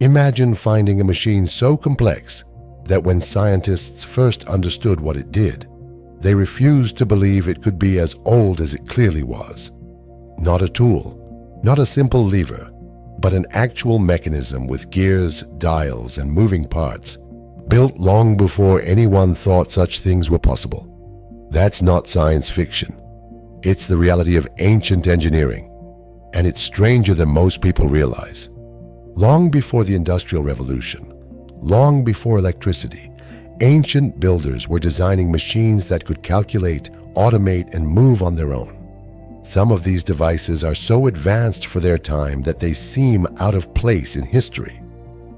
Imagine finding a machine so complex that when scientists first understood what it did, they refused to believe it could be as old as it clearly was. Not a tool, not a simple lever, but an actual mechanism with gears, dials, and moving parts, built long before anyone thought such things were possible. That's not science fiction. It's the reality of ancient engineering, and it's stranger than most people realize. Long before the Industrial Revolution, long before electricity, ancient builders were designing machines that could calculate, automate, and move on their own. Some of these devices are so advanced for their time that they seem out of place in history.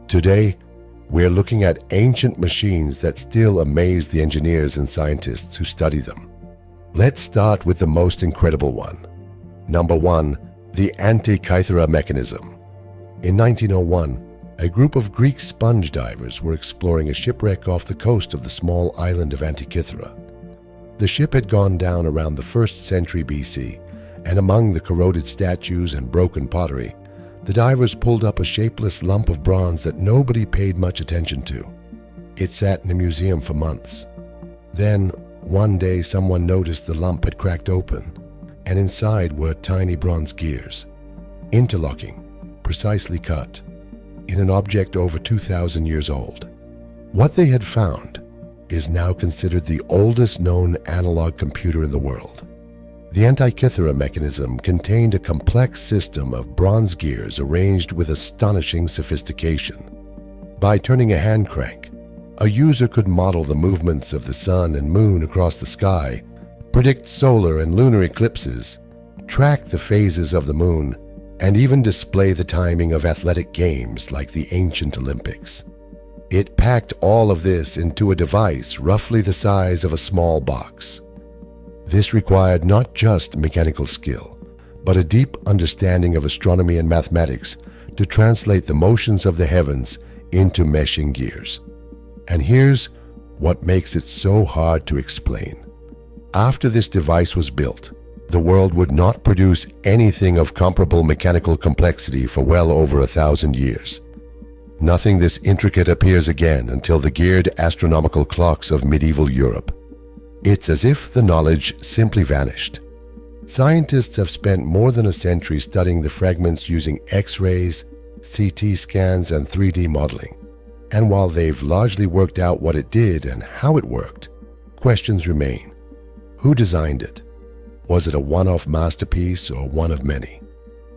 Today, we're looking at ancient machines that still amaze the engineers and scientists who study them. Let's start with the most incredible one. Number 1, the Antikythera mechanism. In 1901, a group of Greek sponge divers were exploring a shipwreck off the coast of the small island of Antikythera. The ship had gone down around the 1st century BC, and among the corroded statues and broken pottery, the divers pulled up a shapeless lump of bronze that nobody paid much attention to. It sat in a museum for months. Then, one day someone noticed the lump had cracked open, and inside were tiny bronze gears, interlocking, precisely cut, in an object over 2,000 years old. What they had found is now considered the oldest known analog computer in the world. The Antikythera mechanism contained a complex system of bronze gears arranged with astonishing sophistication. By turning a hand crank, a user could model the movements of the sun and moon across the sky, predict solar and lunar eclipses, track the phases of the moon, and even display the timing of athletic games like the ancient Olympics. It packed all of this into a device roughly the size of a small box. This required not just mechanical skill, but a deep understanding of astronomy and mathematics to translate the motions of the heavens into meshing gears. And here's what makes it so hard to explain. After this device was built, the world would not produce anything of comparable mechanical complexity for well over 1,000 years. Nothing this intricate appears again until the geared astronomical clocks of medieval Europe. It's as if the knowledge simply vanished. Scientists have spent more than a century studying the fragments using X-rays, CT scans, and 3D modeling. And while they've largely worked out what it did and how it worked, questions remain. Who designed it? Was it a one-off masterpiece or one of many?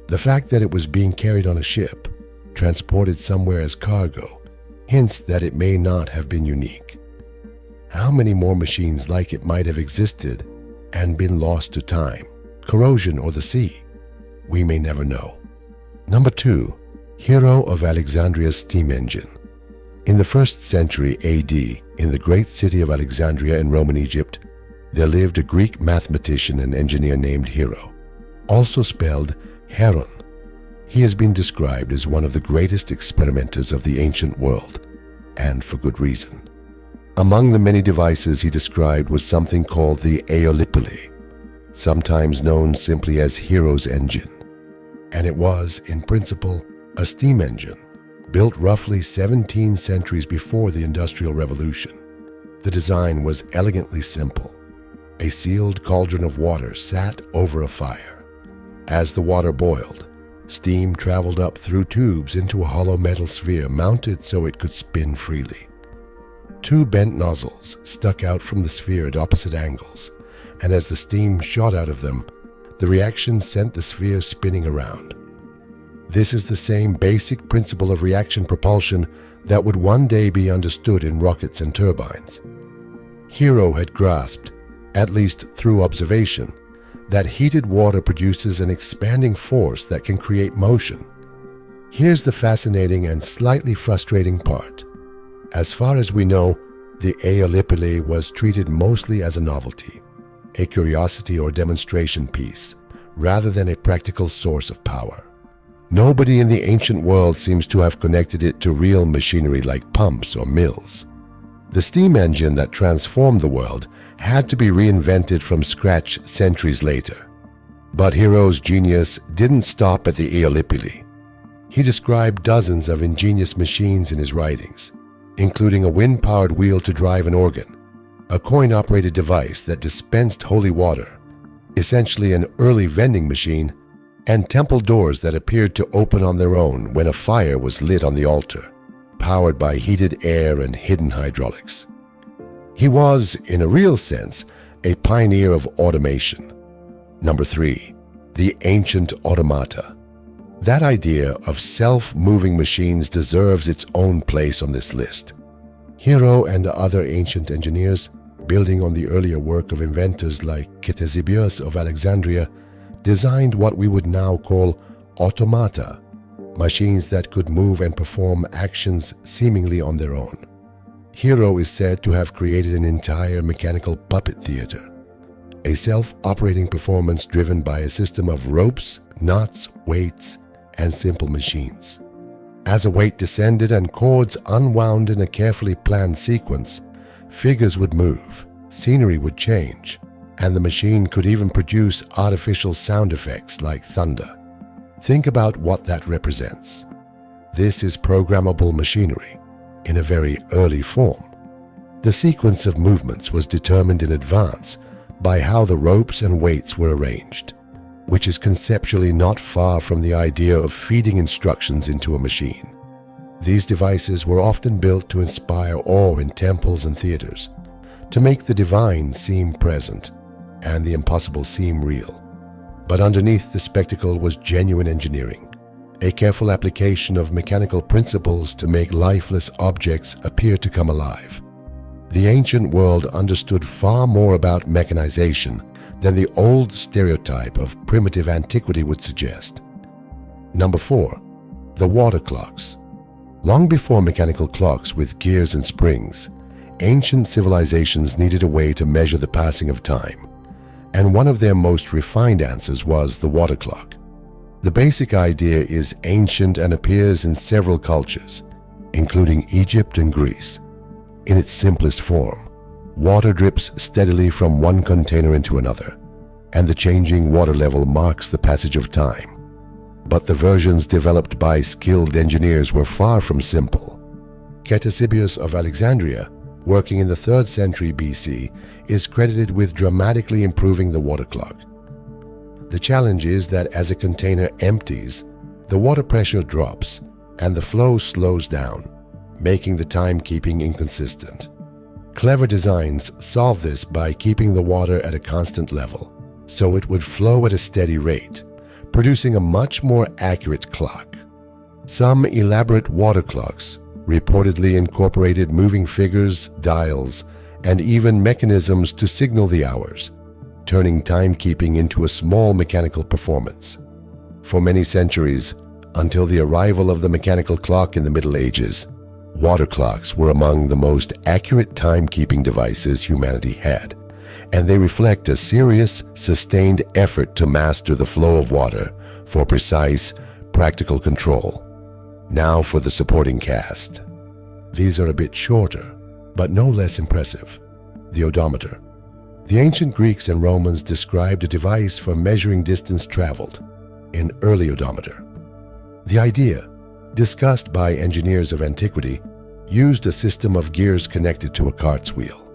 The fact that it was being carried on a ship, transported somewhere as cargo, hints that it may not have been unique. How many more machines like it might have existed and been lost to time, corrosion, or the sea? We may never know. Number 2, Hero of Alexandria's steam engine. In the 1st century AD, in the great city of Alexandria in Roman Egypt, there lived a Greek mathematician and engineer named Hero, also spelled Heron. He has been described as one of the greatest experimenters of the ancient world, and for good reason. Among the many devices he described was something called the Aeolipile, sometimes known simply as Hero's engine. And it was, in principle, a steam engine, built roughly 17 centuries before the Industrial Revolution. The design was elegantly simple. A sealed cauldron of water sat over a fire. As the water boiled, steam traveled up through tubes into a hollow metal sphere mounted so it could spin freely. 2 bent nozzles stuck out from the sphere at opposite angles, and as the steam shot out of them, the reaction sent the sphere spinning around. This is the same basic principle of reaction propulsion that would one day be understood in rockets and turbines. Hero had grasped, at least through observation, that heated water produces an expanding force that can create motion. Here's the fascinating and slightly frustrating part. As far as we know, the Aeolipile was treated mostly as a novelty, a curiosity or demonstration piece, rather than a practical source of power. Nobody in the ancient world seems to have connected it to real machinery like pumps or mills. The steam engine that transformed the world had to be reinvented from scratch centuries later. But Hero's genius didn't stop at the Aeolipile. He described dozens of ingenious machines in his writings, including a wind-powered wheel to drive an organ, a coin-operated device that dispensed holy water, essentially an early vending machine, and temple doors that appeared to open on their own when a fire was lit on the altar, powered by heated air and hidden hydraulics. He was, in a real sense, a pioneer of automation. Number 3, the ancient automata. That idea of self-moving machines deserves its own place on this list. Hero and other ancient engineers, building on the earlier work of inventors like Ctesibius of Alexandria, designed what we would now call automata, machines that could move and perform actions seemingly on their own. Hero is said to have created an entire mechanical puppet theater, a self-operating performance driven by a system of ropes, knots, weights, and simple machines. As a weight descended and cords unwound in a carefully planned sequence, figures would move, scenery would change, and the machine could even produce artificial sound effects like thunder. Think about what that represents. This is programmable machinery in a very early form. The sequence of movements was determined in advance by how the ropes and weights were arranged, which is conceptually not far from the idea of feeding instructions into a machine. These devices were often built to inspire awe in temples and theaters, to make the divine seem present and the impossible seem real. But underneath the spectacle was genuine engineering, a careful application of mechanical principles to make lifeless objects appear to come alive. The ancient world understood far more about mechanization than the old stereotype of primitive antiquity would suggest. Number 4, the water clocks. Long before mechanical clocks with gears and springs, ancient civilizations needed a way to measure the passing of time, and one of their most refined answers was the water clock. The basic idea is ancient and appears in several cultures, including Egypt and Greece. In its simplest form, water drips steadily from one container into another, and the changing water level marks the passage of time. But the versions developed by skilled engineers were far from simple. Ctesibius of Alexandria, working in the 3rd century BC, is credited with dramatically improving the water clock. The challenge is that as a container empties, the water pressure drops and the flow slows down, making the timekeeping inconsistent. Clever designs solve this by keeping the water at a constant level, so it would flow at a steady rate, producing a much more accurate clock. Some elaborate water clocks reportedly incorporated moving figures, dials, and even mechanisms to signal the hours, turning timekeeping into a small mechanical performance. For many centuries, until the arrival of the mechanical clock in the Middle Ages, water clocks were among the most accurate timekeeping devices humanity had, and they reflect a serious, sustained effort to master the flow of water for precise, practical control. Now for the supporting cast. These are a bit shorter, but no less impressive. The odometer. The ancient Greeks and Romans described a device for measuring distance traveled, an early odometer. The idea, discussed by engineers of antiquity, used a system of gears connected to a cart's wheel.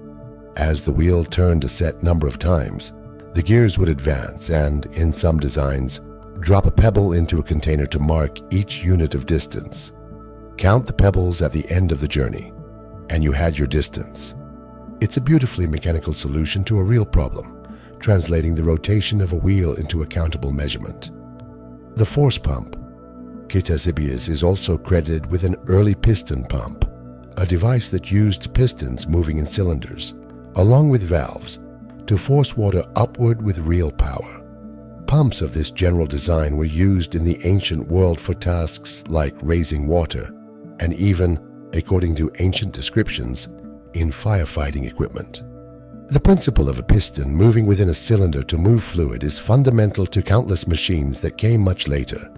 As the wheel turned a set number of times, the gears would advance and, in some designs, drop a pebble into a container to mark each unit of distance. Count the pebbles at the end of the journey, and you had your distance. It's a beautifully mechanical solution to a real problem, translating the rotation of a wheel into a countable measurement. The force pump. Ctesibius is also credited with an early piston pump, a device that used pistons moving in cylinders, along with valves, to force water upward with real power. Pumps of this general design were used in the ancient world for tasks like raising water, and even, according to ancient descriptions, in firefighting equipment. The principle of a piston moving within a cylinder to move fluid is fundamental to countless machines that came much later,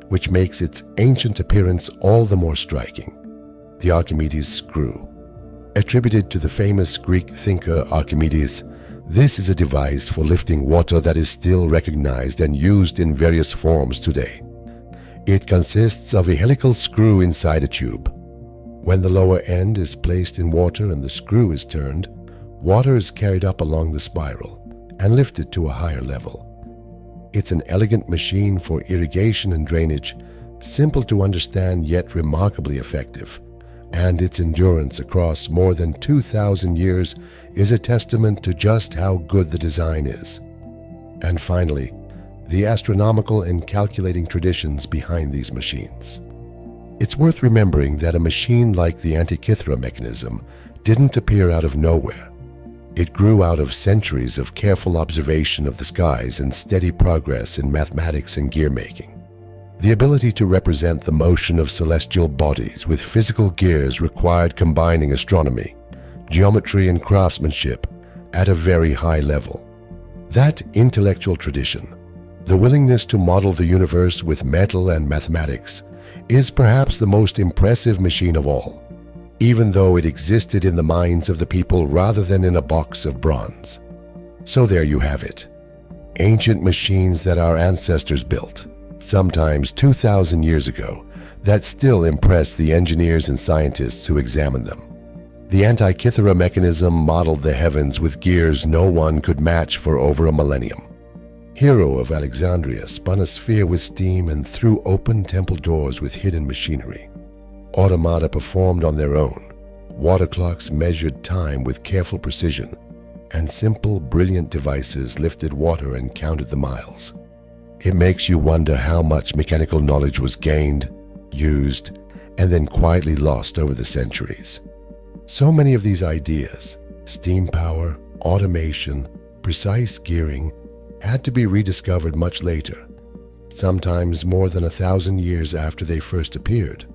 which makes its ancient appearance all the more striking. The Archimedes screw. Attributed to the famous Greek thinker Archimedes, this is a device for lifting water that is still recognized and used in various forms today. It consists of a helical screw inside a tube. When the lower end is placed in water and the screw is turned, water is carried up along the spiral and lifted to a higher level. It's an elegant machine for irrigation and drainage, simple to understand yet remarkably effective, and its endurance across more than 2,000 years is a testament to just how good the design is. And finally, the astronomical and calculating traditions behind these machines. It's worth remembering that a machine like the Antikythera mechanism didn't appear out of nowhere. It grew out of centuries of careful observation of the skies and steady progress in mathematics and gear making. The ability to represent the motion of celestial bodies with physical gears required combining astronomy, geometry, and craftsmanship at a very high level. That intellectual tradition, the willingness to model the universe with metal and mathematics, is perhaps the most impressive machine of all, even though it existed in the minds of the people rather than in a box of bronze. So there you have it. Ancient machines that our ancestors built, sometimes 2,000 years ago, that still impress the engineers and scientists who examine them. The Antikythera mechanism modeled the heavens with gears no one could match for over a millennium. Hero of Alexandria spun a sphere with steam and threw open temple doors with hidden machinery. Automata performed on their own. Water clocks measured time with careful precision, and simple, brilliant devices lifted water and counted the miles. It makes you wonder how much mechanical knowledge was gained, used, and then quietly lost over the centuries. So many of these ideas, steam power, automation, precise gearing, had to be rediscovered much later, sometimes more than 1,000 years after they first appeared.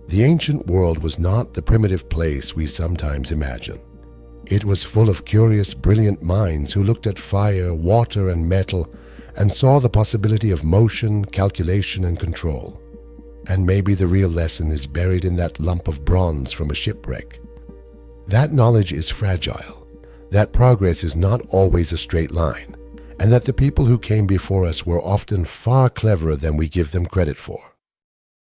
The ancient world was not the primitive place we sometimes imagine. It was full of curious, brilliant minds who looked at fire, water, and metal and saw the possibility of motion, calculation, and control. And maybe the real lesson is buried in that lump of bronze from a shipwreck. That knowledge is fragile, that progress is not always a straight line, and that the people who came before us were often far cleverer than we give them credit for.